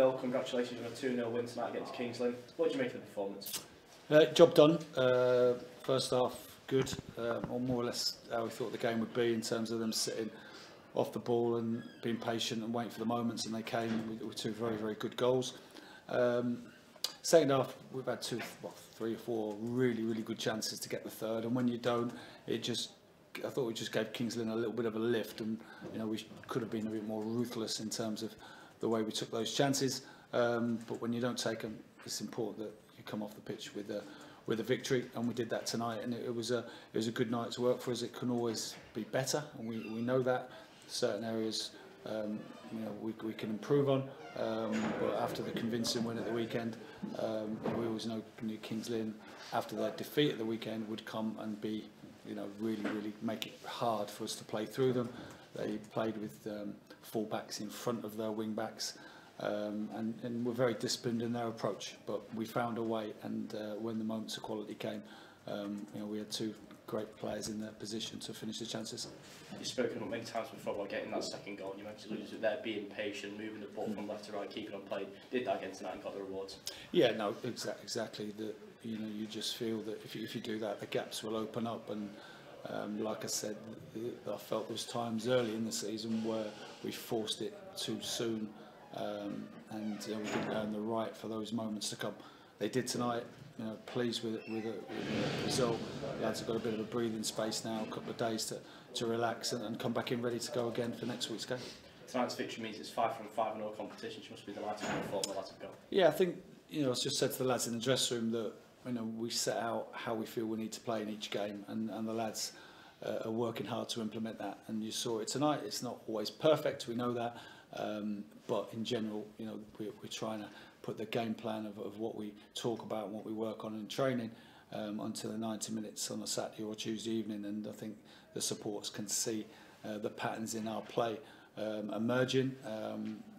Phil, congratulations on a 2-0 win tonight against Kings Lynn. What did you make of the performance? Job done. First half good, or more or less how we thought the game would be in terms of them sitting off the ball and being patient and waiting for the moments, and they came with two very, very good goals. Second half, we've had 3 or 4 really, really good chances to get the third, and when you don't, I thought we just gave Kings Lynn a little bit of a lift, and we could have been a bit more ruthless in terms of the way we took those chances. But when you don't take them, it's important that you come off the pitch with a victory, and we did that tonight. And it was a good night's work for us. It can always be better, and we know that certain areas we can improve on. But after the convincing win at the weekend, we always know Kings Lynn, after their defeat at the weekend, would come and be really, really make it hard for us to play through them. They played with full backs in front of their wing backs, and were very disciplined in their approach. But we found a way, and when the moments of quality came, we had 2 great players in their position to finish the chances. You've spoken about many times before about getting that second goal, and you mentioned it there, being patient, moving the ball from left to right, keeping on playing. Did that again tonight and got the rewards? Yeah, no, exactly. That you just feel that if you do that, the gaps will open up. And like I said, I felt there was times early in the season where we forced it too soon, and we didn't earn the right for those moments to come. They did tonight. Pleased with the result. The lads have got a bit of a breathing space now, a couple of days to relax and come back in ready to go again for next week's game. Tonight's victory means it's 5 from 5 in all competitions. You must be delighted with the form the lads have got. Yeah, I think I just said to the lads in the dressing room that we set out how we feel we need to play in each game, and the lads are working hard to implement that. And you saw it tonight. It's not always perfect, we know that, but in general, we're trying to put the game plan of what we talk about and what we work on in training onto the 90 minutes on a Saturday or Tuesday evening, and I think the supporters can see the patterns in our play emerging,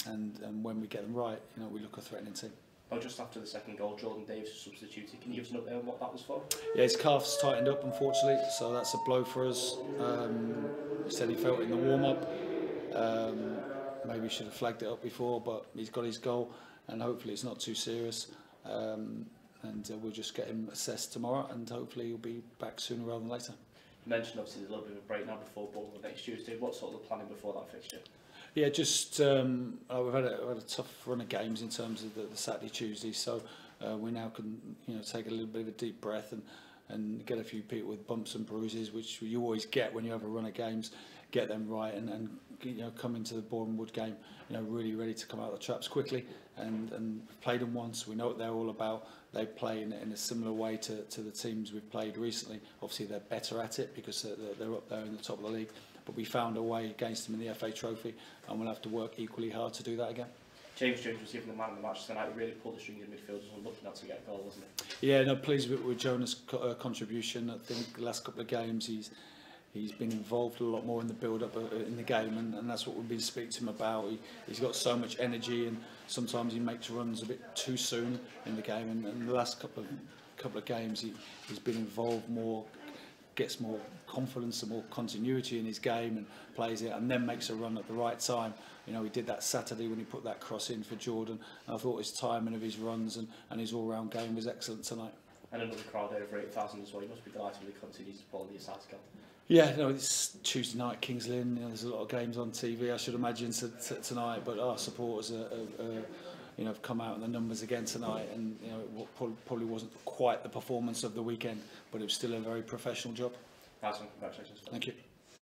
and when we get them right, we look a threatening team. Well, just after the second goal, Jordan Davis was substituted. Can you give us an update on what that was for? Yeah, his calf's tightened up, unfortunately, so that's a blow for us. He said he felt it in the warm-up. Maybe he should have flagged it up before, but he's got his goal, and hopefully it's not too serious. And we'll just get him assessed tomorrow, and hopefully he'll be back sooner rather than later. You mentioned obviously there's a little bit of a break now before Bournemouth next Tuesday. What sort of the planning before that fixture? Yeah, just we've had a tough run of games in terms of the Saturday, Tuesday, so we now can take a little bit of a deep breath and get a few people with bumps and bruises, which you always get when you have a run of games, get them right, and come into the Bournemouth game really ready to come out of the traps quickly, and played them once. We know what they're all about. They play in a similar way to the teams we've played recently. Obviously they're better at it because they're up there in the top of the league, but we found a way against them in the FA Trophy, and we'll have to work equally hard to do that again. James Jones was given the man of the match tonight. He really pulled the string in midfielders and looking out to get a goal, wasn't he? Yeah, no, pleased with Jonah's contribution. I think the last couple of games he's been involved a lot more in the build-up in the game, and that's what we've been speaking to him about. He's got so much energy, and sometimes he makes runs a bit too soon in the game. And the last couple of games he's been involved more, gets more confidence and more continuity in his game, and plays it, and then makes a run at the right time. He did that Saturday when he put that cross in for Jordan. And I thought his timing of his runs and his all-round game was excellent tonight. And another crowd over 8,000 as well. You must be delighted with the continued support of the Assatica. Yeah, it's Tuesday night, Kings Lynn. There's a lot of games on TV, I should imagine, tonight. But our supporters have come out in the numbers again tonight, and it probably wasn't quite the performance of the weekend, but it was still a very professional job. Awesome, congratulations. Thank you.